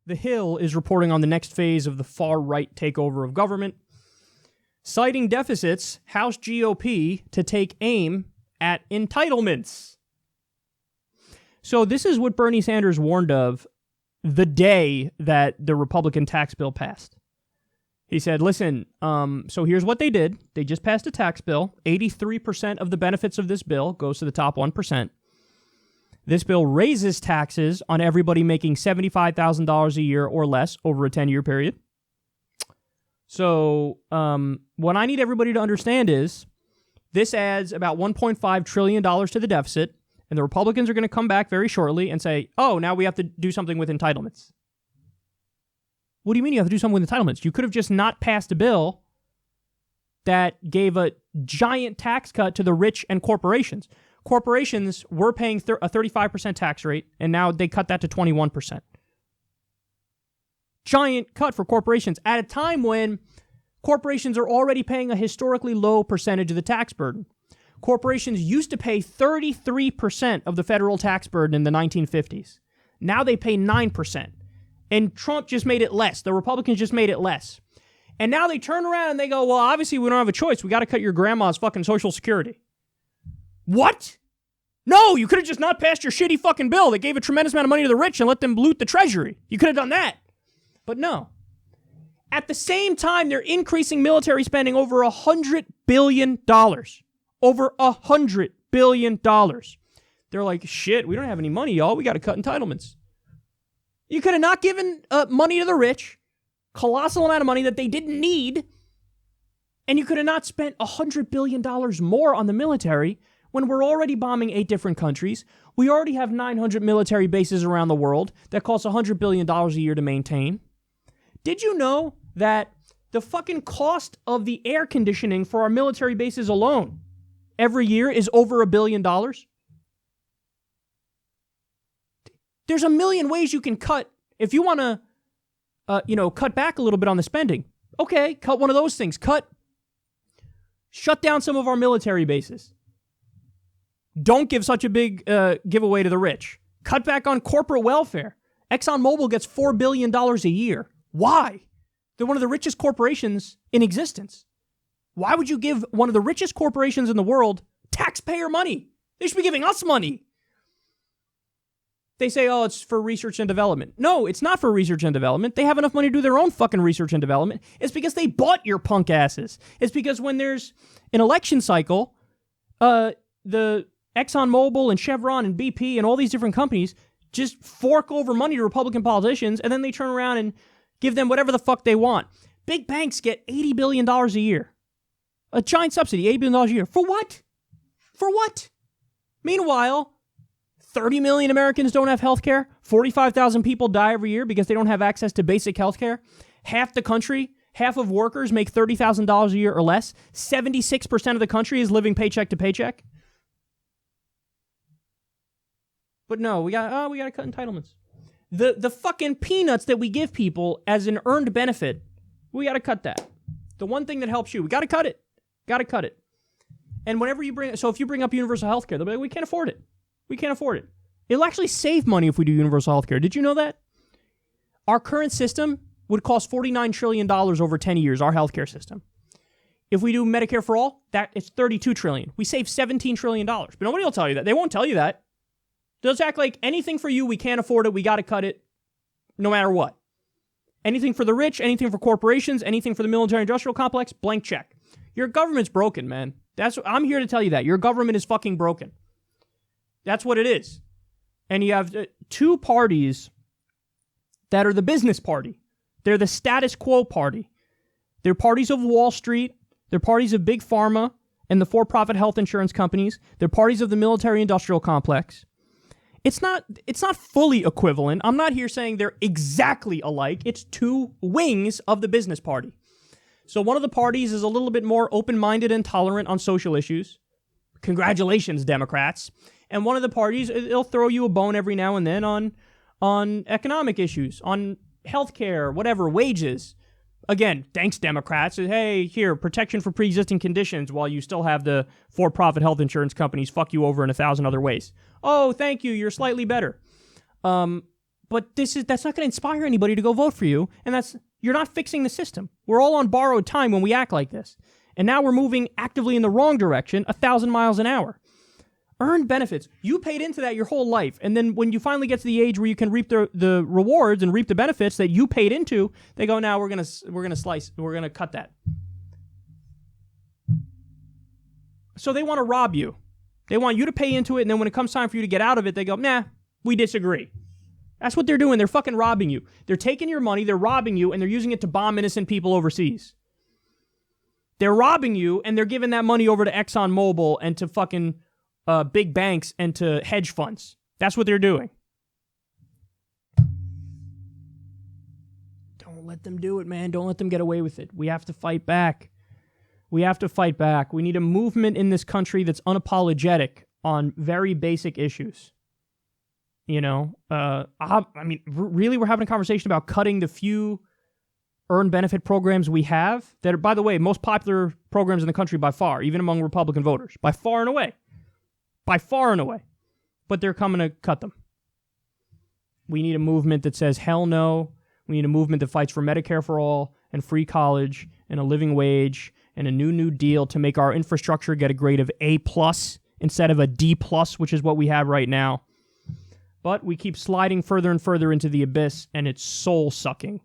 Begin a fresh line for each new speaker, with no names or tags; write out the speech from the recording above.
The Hill is reporting on the next phase of the far-right takeover of government. Citing deficits, House GOP to take aim at entitlements. So this is what Bernie Sanders warned of the day that the Republican tax bill passed. He said, listen, so here's what they did. They just passed a tax bill. 83% of the benefits of this bill goes to the top 1%. This bill raises taxes on everybody making $75,000 a year or less over a 10-year period. So what I need everybody to understand is this adds about $1.5 trillion to the deficit, and the Republicans are going to come back very shortly and say, oh, now we have to do something with entitlements. What do you mean you have to do something with entitlements? You could have just not passed a bill that gave a giant tax cut to the rich and corporations. Corporations were paying a 35% tax rate, and now they cut that to 21%. Giant cut for corporations at a time when corporations are already paying a historically low percentage of the tax burden. Corporations used to pay 33% of the federal tax burden in the 1950s. Now they pay 9%. And Trump just made it less. The Republicans just made it less. And now they turn around and they go, well, obviously we don't have a choice. We got to cut your grandma's fucking Social Security. What? No, you could have just not passed your shitty fucking bill that gave a tremendous amount of money to the rich and let them loot the treasury. You could have done that. But no. At the same time, they're increasing military spending over $100 billion. Over $100 billion. They're like, shit, we don't have any money, y'all. We got to cut entitlements. You could have not given money to the rich, colossal amount of money that they didn't need, and you could have not spent $100 billion more on the military when we're already bombing 8 different countries. We already have 900 military bases around the world that cost $100 billion a year to maintain. Did you know that the fucking cost of the air conditioning for our military bases alone every year is over $1 billion? There's a million ways you can cut. If you want to, cut back a little bit on the spending, okay, cut one of those things. Shut down some of our military bases. Don't give such a big giveaway to the rich. Cut back on corporate welfare. ExxonMobil gets $4 billion a year. Why? They're one of the richest corporations in existence. Why would you give one of the richest corporations in the world taxpayer money? They should be giving us money. They say, oh, it's for research and development. No, it's not for research and development. They have enough money to do their own fucking research and development. It's because they bought your punk asses. It's because when there's an election cycle, the ExxonMobil and Chevron and BP and all these different companies just fork over money to Republican politicians, and then they turn around and give them whatever the fuck they want. Big banks get $80 billion a year. A giant subsidy, $80 billion a year. For what? For what? Meanwhile, 30 million Americans don't have health care. 45,000 people die every year because they don't have access to basic health care. Half the country, half of workers make $30,000 a year or less. 76% of the country is living paycheck to paycheck. But no, we got to cut entitlements. The fucking peanuts that we give people as an earned benefit, we got to cut that. The one thing that helps you, we got to cut it. Got to cut it. And whenever you if you bring up universal health care, they'll be like, we can't afford it. We can't afford it. It'll actually save money if we do universal health care. Did you know that? Our current system would cost $49 trillion over 10 years, our healthcare system. If we do Medicare for all, that is $32 trillion. We save $17 trillion. But nobody will tell you that. They won't tell you that. They'll just act like anything for you, we can't afford it, we got to cut it, no matter what. Anything for the rich, anything for corporations, anything for the military-industrial complex, blank check. Your government's broken, man. I'm here to tell you that. Your government is fucking broken. That's what it is. And you have 2 parties that are the business party. They're the status quo party. They're parties of Wall Street. They're parties of Big Pharma and the for-profit health insurance companies. They're parties of the military-industrial complex. It's not fully equivalent. I'm not here saying they're exactly alike. It's 2 wings of the business party. So one of the parties is a little bit more open-minded and tolerant on social issues. Congratulations, Democrats. And one of the parties, it'll throw you a bone every now and then on economic issues, on healthcare, whatever, wages. Again, thanks, Democrats. Hey, here, protection for pre-existing conditions while you still have the for-profit health insurance companies fuck you over in 1,000 other ways. Oh, thank you, you're slightly better. But that's not going to inspire anybody to go vote for you, and you're not fixing the system. We're all on borrowed time when we act like this. And now we're moving actively in the wrong direction, 1,000 miles an hour. Earned benefits. You paid into that your whole life. And then when you finally get to the age where you can reap the rewards and reap the benefits that you paid into, they go, now we're going to cut that. So they want to rob you. They want you to pay into it, and then when it comes time for you to get out of it, they go, nah, we disagree. That's what they're doing. They're fucking robbing you. They're taking your money, they're robbing you, and they're using it to bomb innocent people overseas. They're robbing you, and they're giving that money over to ExxonMobil and to fucking big banks and to hedge funds. That's what they're doing. Don't let them do it, man. Don't let them get away with it. We have to fight back. We have to fight back. We need a movement in this country that's unapologetic on very basic issues. You know, really, we're having a conversation about cutting the few earned benefit programs we have that are, by the way, most popular programs in the country by far, even among Republican voters, by far and away. By far and away. But they're coming to cut them. We need a movement that says, hell no. We need a movement that fights for Medicare for all and free college and a living wage and a new deal to make our infrastructure get a grade of A+ instead of a D+, which is what we have right now. But we keep sliding further and further into the abyss, and it's soul-sucking.